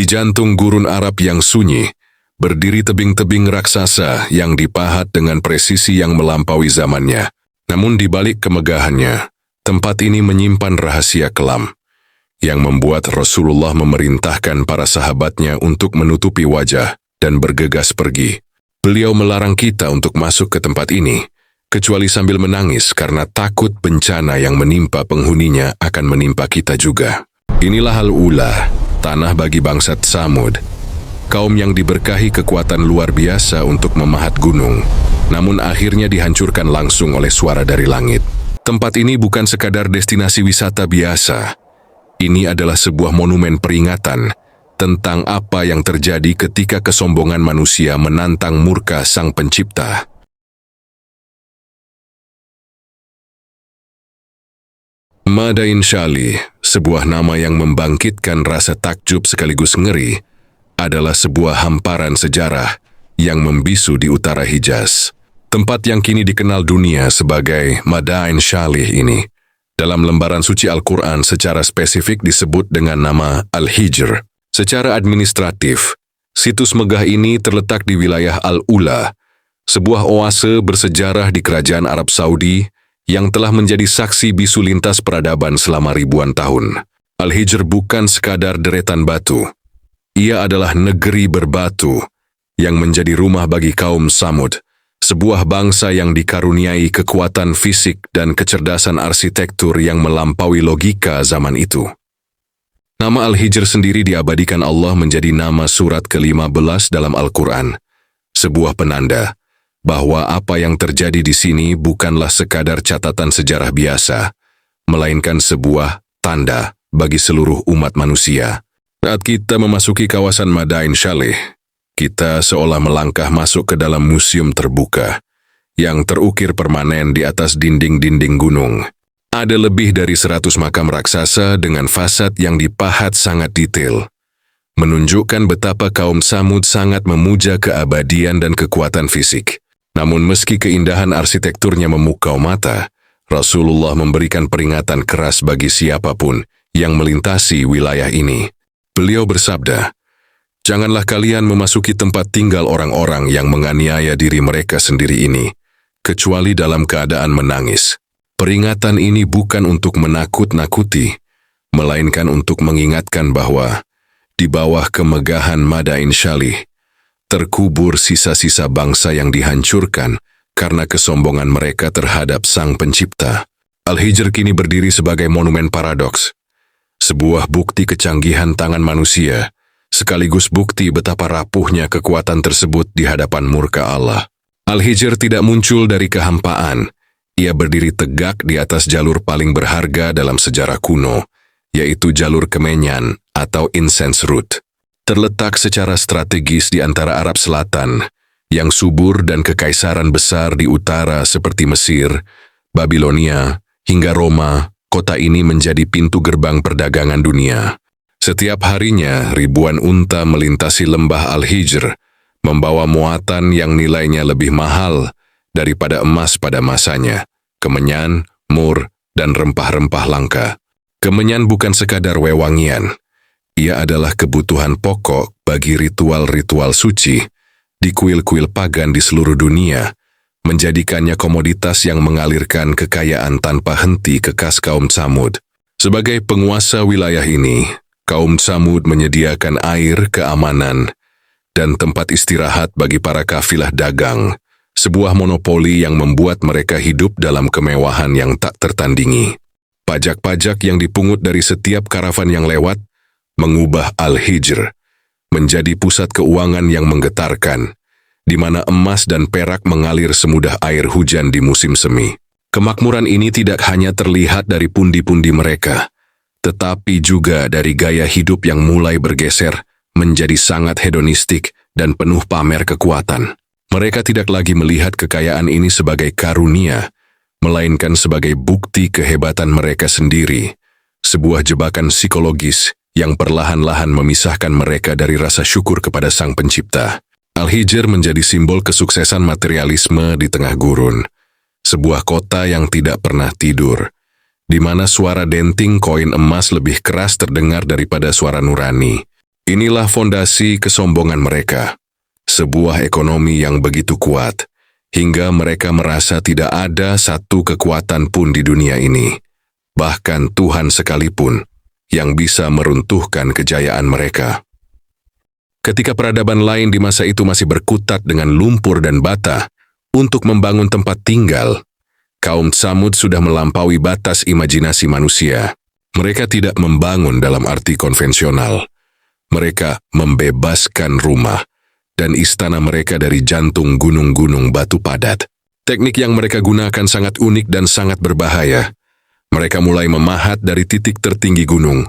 Di jantung gurun Arab yang sunyi, berdiri tebing-tebing raksasa yang dipahat dengan presisi yang melampaui zamannya. Namun di balik kemegahannya, tempat ini menyimpan rahasia kelam yang membuat Rasulullah memerintahkan para sahabatnya untuk menutupi wajah dan bergegas pergi. Beliau melarang kita untuk masuk ke tempat ini, kecuali sambil menangis karena takut bencana yang menimpa penghuninya akan menimpa kita juga. Inilah Al-Ula, tanah bagi bangsa Tsamud, kaum yang diberkahi kekuatan luar biasa untuk memahat gunung, namun akhirnya dihancurkan langsung oleh suara dari langit. Tempat ini bukan sekadar destinasi wisata biasa. Ini adalah sebuah monumen peringatan tentang apa yang terjadi ketika kesombongan manusia menantang murka Sang Pencipta. Madain Shalih, sebuah nama yang membangkitkan rasa takjub sekaligus ngeri, adalah sebuah hamparan sejarah yang membisu di utara Hijaz. Tempat yang kini dikenal dunia sebagai Madain Shalih ini, dalam lembaran suci Al-Quran secara spesifik disebut dengan nama Al-Hijr. Secara administratif, situs megah ini terletak di wilayah Al-Ula, sebuah oase bersejarah di kerajaan Arab Saudi yang telah menjadi saksi bisu lintas peradaban selama ribuan tahun. Al-Hijr bukan sekadar deretan batu. Ia adalah negeri berbatu yang menjadi rumah bagi kaum Tsamud, sebuah bangsa yang dikaruniai kekuatan fisik dan kecerdasan arsitektur yang melampaui logika zaman itu. Nama Al-Hijr sendiri diabadikan Allah menjadi nama surat ke-15 dalam Al-Quran, sebuah penanda bahwa apa yang terjadi di sini bukanlah sekadar catatan sejarah biasa, melainkan sebuah tanda bagi seluruh umat manusia. Saat kita memasuki kawasan Madain Shalih, kita seolah melangkah masuk ke dalam museum terbuka yang terukir permanen di atas dinding-dinding gunung. Ada lebih dari 100 makam raksasa dengan fasad yang dipahat sangat detail, menunjukkan betapa kaum Tsamud sangat memuja keabadian dan kekuatan fisik. Namun meski keindahan arsitekturnya memukau mata, Rasulullah memberikan peringatan keras bagi siapapun yang melintasi wilayah ini. Beliau bersabda, "Janganlah kalian memasuki tempat tinggal orang-orang yang menganiaya diri mereka sendiri ini, kecuali dalam keadaan menangis." Peringatan ini bukan untuk menakut-nakuti, melainkan untuk mengingatkan bahwa di bawah kemegahan Madain Shalih terkubur sisa-sisa bangsa yang dihancurkan karena kesombongan mereka terhadap Sang Pencipta. Al-Hijr kini berdiri sebagai monumen paradoks, sebuah bukti kecanggihan tangan manusia, sekaligus bukti betapa rapuhnya kekuatan tersebut di hadapan murka Allah. Al-Hijr tidak muncul dari kehampaan. Ia berdiri tegak di atas jalur paling berharga dalam sejarah kuno, yaitu jalur Kemenyan atau Incense Route. Terletak secara strategis di antara Arab Selatan, yang subur dan kekaisaran besar di utara seperti Mesir, Babilonia, hingga Roma. Kota ini menjadi pintu gerbang perdagangan dunia. Setiap harinya, ribuan unta melintasi lembah Al-Hijr, membawa muatan yang nilainya lebih mahal daripada emas pada masanya, kemenyan, mur, dan rempah-rempah langka. Kemenyan bukan sekadar wewangian. Ia adalah kebutuhan pokok bagi ritual-ritual suci di kuil-kuil pagan di seluruh dunia, menjadikannya komoditas yang mengalirkan kekayaan tanpa henti ke kas kaum Tsamud. Sebagai penguasa wilayah ini, kaum Tsamud menyediakan air, keamanan, dan tempat istirahat bagi para kafilah dagang, sebuah monopoli yang membuat mereka hidup dalam kemewahan yang tak tertandingi. Pajak-pajak yang dipungut dari setiap karavan yang lewat mengubah Al-Hijr menjadi pusat keuangan yang menggetarkan, di mana emas dan perak mengalir semudah air hujan di musim semi. Kemakmuran ini tidak hanya terlihat dari pundi-pundi mereka, tetapi juga dari gaya hidup yang mulai bergeser menjadi sangat hedonistik dan penuh pamer kekuatan. Mereka tidak lagi melihat kekayaan ini sebagai karunia, melainkan sebagai bukti kehebatan mereka sendiri, sebuah jebakan psikologis yang perlahan-lahan memisahkan mereka dari rasa syukur kepada Sang Pencipta. Al-Hijr menjadi simbol kesuksesan materialisme di tengah gurun, sebuah kota yang tidak pernah tidur, di mana suara denting koin emas lebih keras terdengar daripada suara nurani. Inilah fondasi kesombongan mereka. Sebuah ekonomi yang begitu kuat, hingga mereka merasa tidak ada satu kekuatan pun di dunia ini, bahkan Tuhan sekalipun, yang bisa meruntuhkan kejayaan mereka. Ketika peradaban lain di masa itu masih berkutat dengan lumpur dan bata untuk membangun tempat tinggal, kaum Tsamud sudah melampaui batas imajinasi manusia. Mereka tidak membangun dalam arti konvensional. Mereka membebaskan rumah dan istana mereka dari jantung gunung-gunung batu padat. Teknik yang mereka gunakan sangat unik dan sangat berbahaya. Mereka mulai memahat dari titik tertinggi gunung,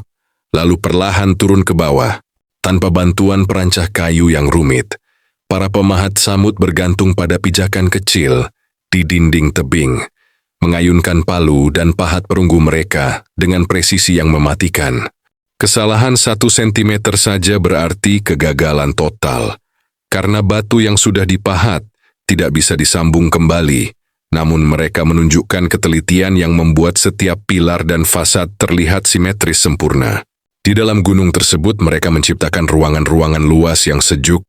lalu perlahan turun ke bawah. Tanpa bantuan perancah kayu yang rumit, para pemahat Tsamud bergantung pada pijakan kecil di dinding tebing, mengayunkan palu dan pahat perunggu mereka dengan presisi yang mematikan. Kesalahan 1 sentimeter saja berarti kegagalan total. Karena batu yang sudah dipahat tidak bisa disambung kembali, namun mereka menunjukkan ketelitian yang membuat setiap pilar dan fasad terlihat simetris sempurna. Di dalam gunung tersebut mereka menciptakan ruangan-ruangan luas yang sejuk,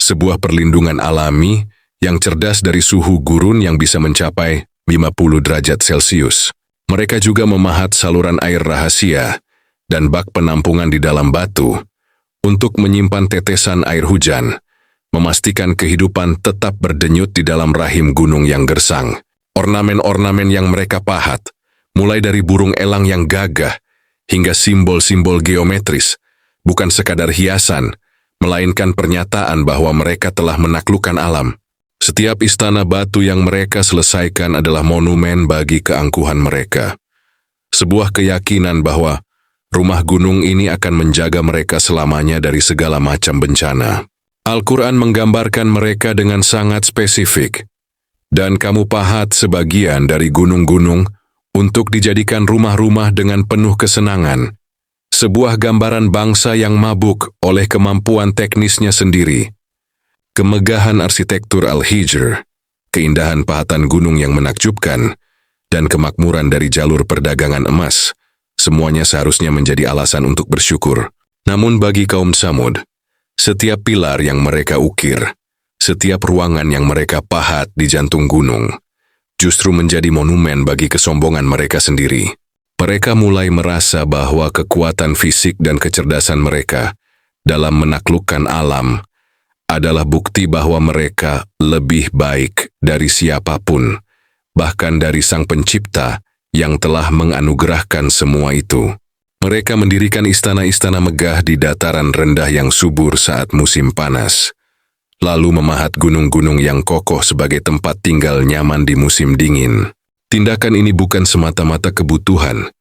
sebuah perlindungan alami yang cerdas dari suhu gurun yang bisa mencapai 50 derajat Celcius. Mereka juga memahat saluran air rahasia dan bak penampungan di dalam batu untuk menyimpan tetesan air hujan, memastikan kehidupan tetap berdenyut di dalam rahim gunung yang gersang. Ornamen-ornamen yang mereka pahat, mulai dari burung elang yang gagah hingga simbol-simbol geometris, bukan sekadar hiasan, melainkan pernyataan bahwa mereka telah menaklukkan alam. Setiap istana batu yang mereka selesaikan adalah monumen bagi keangkuhan mereka. Sebuah keyakinan bahwa rumah gunung ini akan menjaga mereka selamanya dari segala macam bencana. Al-Quran menggambarkan mereka dengan sangat spesifik. Dan kamu pahat sebagian dari gunung-gunung untuk dijadikan rumah-rumah dengan penuh kesenangan. Sebuah gambaran bangsa yang mabuk oleh kemampuan teknisnya sendiri. Kemegahan arsitektur Al-Hijr, keindahan pahatan gunung yang menakjubkan, dan kemakmuran dari jalur perdagangan emas, semuanya seharusnya menjadi alasan untuk bersyukur. Namun bagi kaum Tsamud, setiap pilar yang mereka ukir, setiap ruangan yang mereka pahat di jantung gunung, justru menjadi monumen bagi kesombongan mereka sendiri. Mereka mulai merasa bahwa kekuatan fisik dan kecerdasan mereka dalam menaklukkan alam adalah bukti bahwa mereka lebih baik dari siapapun, bahkan dari Sang Pencipta yang telah menganugerahkan semua itu. Mereka mendirikan istana-istana megah di dataran rendah yang subur saat musim panas, lalu memahat gunung-gunung yang kokoh sebagai tempat tinggal nyaman di musim dingin. Tindakan ini bukan semata-mata kebutuhan,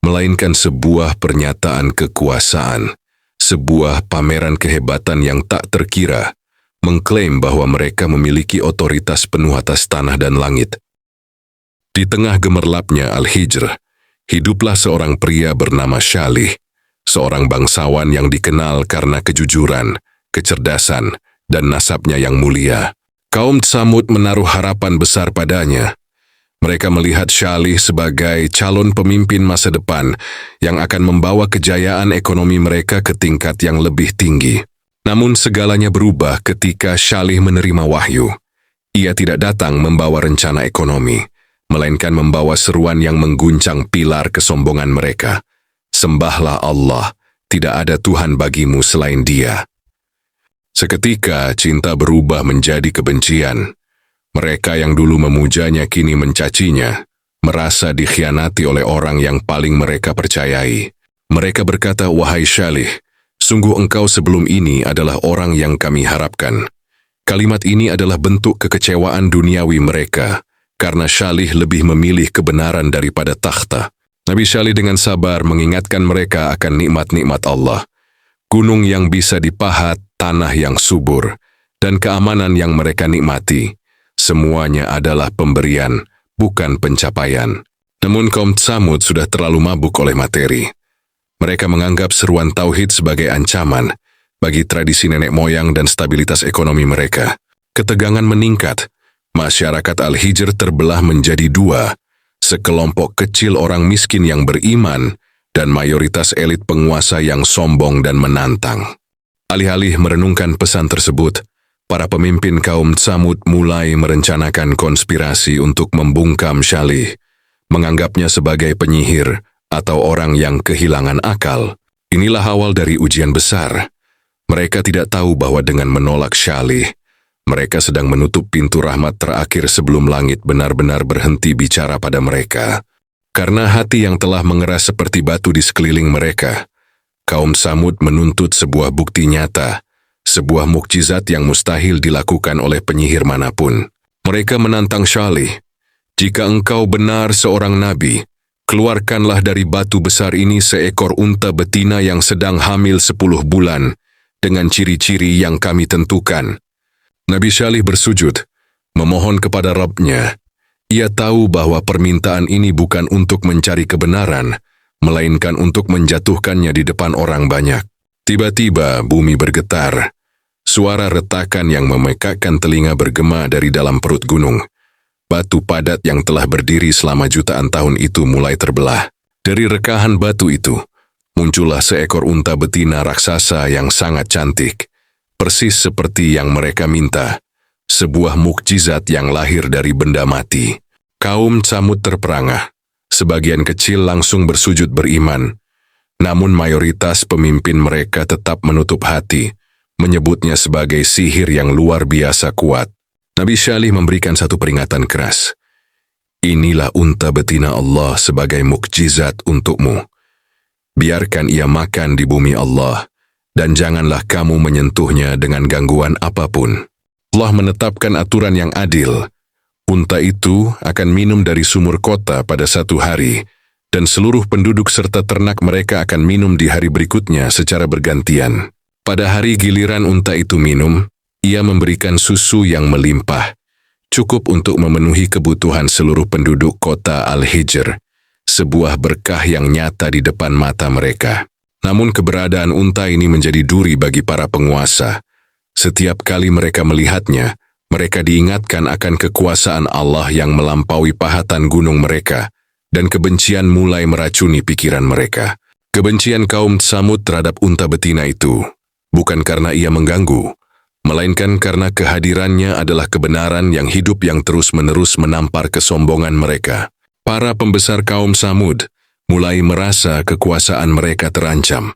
melainkan sebuah pernyataan kekuasaan, sebuah pameran kehebatan yang tak terkira, mengklaim bahwa mereka memiliki otoritas penuh atas tanah dan langit. Di tengah gemerlapnya Al-Hijr, hiduplah seorang pria bernama Shalih, seorang bangsawan yang dikenal karena kejujuran, kecerdasan, dan nasabnya yang mulia. Kaum Tsamud menaruh harapan besar padanya. Mereka melihat Shalih sebagai calon pemimpin masa depan yang akan membawa kejayaan ekonomi mereka ke tingkat yang lebih tinggi. Namun segalanya berubah ketika Shalih menerima wahyu. Ia tidak datang membawa rencana ekonomi, melainkan membawa seruan yang mengguncang pilar kesombongan mereka. Sembahlah Allah, tidak ada Tuhan bagimu selain Dia. Seketika cinta berubah menjadi kebencian. Mereka yang dulu memujanya kini mencacinya, merasa dikhianati oleh orang yang paling mereka percayai. Mereka berkata, "Wahai Shalih, sungguh engkau sebelum ini adalah orang yang kami harapkan." Kalimat ini adalah bentuk kekecewaan duniawi mereka, karena Shalih lebih memilih kebenaran daripada takhta. Nabi Shalih dengan sabar mengingatkan mereka akan nikmat-nikmat Allah, gunung yang bisa dipahat, tanah yang subur, dan keamanan yang mereka nikmati. Semuanya adalah pemberian, bukan pencapaian. Namun kaum Tsamud sudah terlalu mabuk oleh materi. Mereka menganggap seruan tauhid sebagai ancaman bagi tradisi nenek moyang dan stabilitas ekonomi mereka. Ketegangan meningkat. Masyarakat Al-Hijr terbelah menjadi dua, sekelompok kecil orang miskin yang beriman dan mayoritas elit penguasa yang sombong dan menantang. Alih-alih merenungkan pesan tersebut, para pemimpin kaum Tsamud mulai merencanakan konspirasi untuk membungkam Syalih, menganggapnya sebagai penyihir atau orang yang kehilangan akal. Inilah awal dari ujian besar. Mereka tidak tahu bahwa dengan menolak Syalih, mereka sedang menutup pintu rahmat terakhir sebelum langit benar-benar berhenti bicara pada mereka. Karena hati yang telah mengeras seperti batu di sekeliling mereka, kaum Tsamud menuntut sebuah bukti nyata, sebuah mukjizat yang mustahil dilakukan oleh penyihir manapun. Mereka menantang Syalih, "Jika engkau benar seorang nabi, keluarkanlah dari batu besar ini seekor unta betina yang sedang hamil 10 bulan, dengan ciri-ciri yang kami tentukan." Nabi Syalih bersujud, memohon kepada Rabb-Nya. Ia tahu bahwa permintaan ini bukan untuk mencari kebenaran, melainkan untuk menjatuhkannya di depan orang banyak. Tiba-tiba bumi bergetar. Suara retakan yang memekakkan telinga bergema dari dalam perut gunung. Batu padat yang telah berdiri selama jutaan tahun itu mulai terbelah. Dari rekahan batu itu, muncullah seekor unta betina raksasa yang sangat cantik, persis seperti yang mereka minta. Sebuah mukjizat yang lahir dari benda mati. Kaum Tsamud terperangah. Sebagian kecil langsung bersujud beriman. Namun mayoritas pemimpin mereka tetap menutup hati, menyebutnya sebagai sihir yang luar biasa kuat. Nabi Syalih memberikan satu peringatan keras. "Inilah unta betina Allah sebagai mukjizat untukmu. Biarkan ia makan di bumi Allah, dan janganlah kamu menyentuhnya dengan gangguan apapun." Allah menetapkan aturan yang adil. Unta itu akan minum dari sumur kota pada satu hari, dan seluruh penduduk serta ternak mereka akan minum di hari berikutnya secara bergantian. Pada hari giliran unta itu minum, ia memberikan susu yang melimpah, cukup untuk memenuhi kebutuhan seluruh penduduk kota Al-Hijr, sebuah berkah yang nyata di depan mata mereka. Namun keberadaan unta ini menjadi duri bagi para penguasa. Setiap kali mereka melihatnya, mereka diingatkan akan kekuasaan Allah yang melampaui pahatan gunung mereka, dan kebencian mulai meracuni pikiran mereka. Kebencian kaum Tsamud terhadap unta betina itu bukan karena ia mengganggu, melainkan karena kehadirannya adalah kebenaran yang hidup yang terus-menerus menampar kesombongan mereka. Para pembesar kaum Tsamud mulai merasa kekuasaan mereka terancam.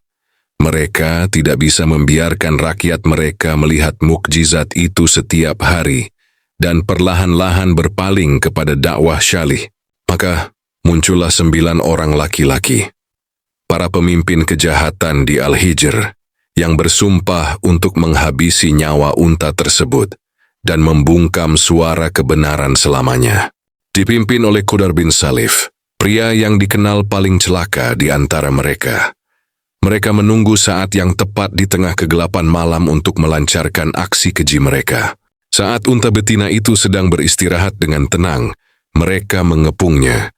Mereka tidak bisa membiarkan rakyat mereka melihat mukjizat itu setiap hari dan perlahan-lahan berpaling kepada dakwah Syalih. Maka muncullah 9 orang laki-laki, para pemimpin kejahatan di Al-Hijr, yang bersumpah untuk menghabisi nyawa unta tersebut dan membungkam suara kebenaran selamanya. Dipimpin oleh Qudar bin Salif, pria yang dikenal paling celaka di antara mereka. Mereka menunggu saat yang tepat di tengah kegelapan malam untuk melancarkan aksi keji mereka. Saat unta betina itu sedang beristirahat dengan tenang, mereka mengepungnya.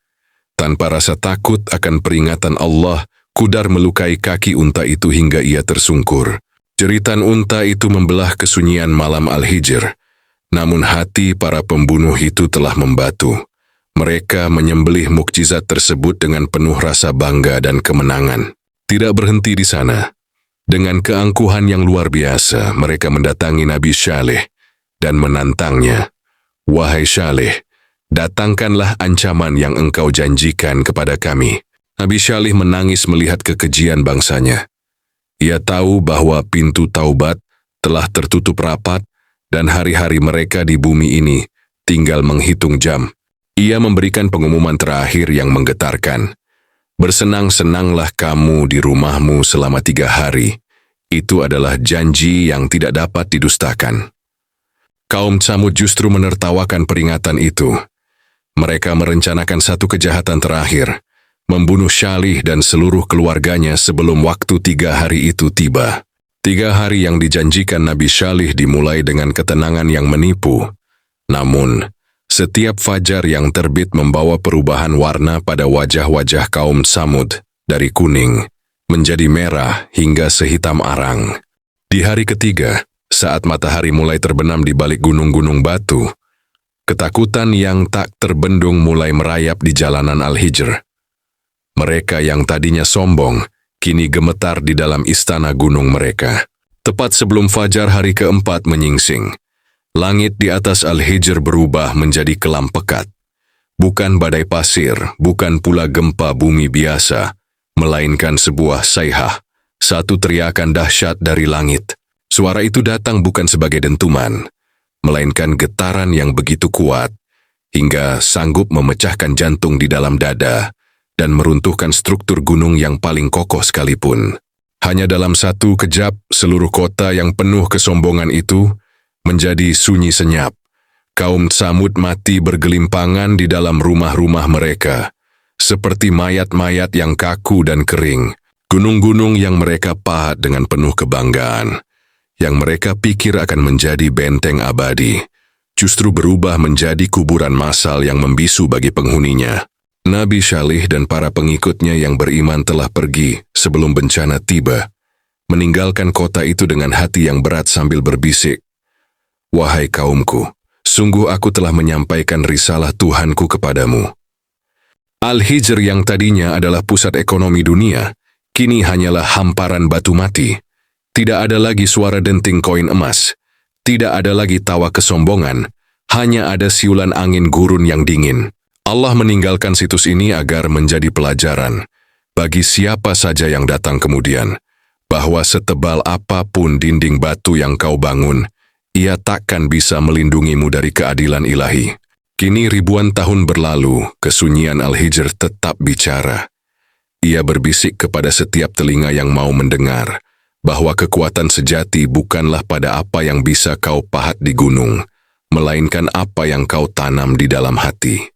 Tanpa rasa takut akan peringatan Allah, Qudar melukai kaki unta itu hingga ia tersungkur. Jeritan unta itu membelah kesunyian malam Al-Hijr. Namun hati para pembunuh itu telah membatu. Mereka menyembelih mukjizat tersebut dengan penuh rasa bangga dan kemenangan. Tidak berhenti di sana. Dengan keangkuhan yang luar biasa, mereka mendatangi Nabi Syalih dan menantangnya. "Wahai Syalih, datangkanlah ancaman yang engkau janjikan kepada kami." Nabi Syalih menangis melihat kekejian bangsanya. Ia tahu bahwa pintu taubat telah tertutup rapat dan hari-hari mereka di bumi ini tinggal menghitung jam. Ia memberikan pengumuman terakhir yang menggetarkan. "Bersenang-senanglah kamu di rumahmu selama 3 hari. Itu adalah janji yang tidak dapat didustakan." Kaum Tsamud justru menertawakan peringatan itu. Mereka merencanakan satu kejahatan terakhir, membunuh Syalih dan seluruh keluarganya sebelum waktu 3 hari itu tiba. 3 hari yang dijanjikan Nabi Syalih dimulai dengan ketenangan yang menipu. Namun, setiap fajar yang terbit membawa perubahan warna pada wajah-wajah kaum Tsamud, dari kuning menjadi merah hingga sehitam arang. Di hari ketiga, saat matahari mulai terbenam di balik gunung-gunung batu, ketakutan yang tak terbendung mulai merayap di jalanan Al-Hijr. Mereka yang tadinya sombong, kini gemetar di dalam istana gunung mereka. Tepat sebelum fajar hari keempat menyingsing, langit di atas Al-Hijr berubah menjadi kelam pekat. Bukan badai pasir, bukan pula gempa bumi biasa, melainkan sebuah sayhah, satu teriakan dahsyat dari langit. Suara itu datang bukan sebagai dentuman, melainkan getaran yang begitu kuat, hingga sanggup memecahkan jantung di dalam dada dan meruntuhkan struktur gunung yang paling kokoh sekalipun. Hanya dalam satu kejap, seluruh kota yang penuh kesombongan itu menjadi sunyi senyap. Kaum Tsamud mati bergelimpangan di dalam rumah-rumah mereka, seperti mayat-mayat yang kaku dan kering. Gunung-gunung yang mereka pahat dengan penuh kebanggaan, yang mereka pikir akan menjadi benteng abadi, justru berubah menjadi kuburan massal yang membisu bagi penghuninya. Nabi Syalih dan para pengikutnya yang beriman telah pergi sebelum bencana tiba, meninggalkan kota itu dengan hati yang berat sambil berbisik, "Wahai kaumku, sungguh aku telah menyampaikan risalah Tuhanku kepadamu." Al-Hijr yang tadinya adalah pusat ekonomi dunia, kini hanyalah hamparan batu mati. Tidak ada lagi suara denting koin emas, tidak ada lagi tawa kesombongan, hanya ada siulan angin gurun yang dingin. Allah meninggalkan situs ini agar menjadi pelajaran bagi siapa saja yang datang kemudian, bahwa setebal apapun dinding batu yang kau bangun, ia takkan bisa melindungimu dari keadilan ilahi. Kini ribuan tahun berlalu, kesunyian Al-Hijr tetap bicara. Ia berbisik kepada setiap telinga yang mau mendengar, bahwa kekuatan sejati bukanlah pada apa yang bisa kau pahat di gunung, melainkan apa yang kau tanam di dalam hati.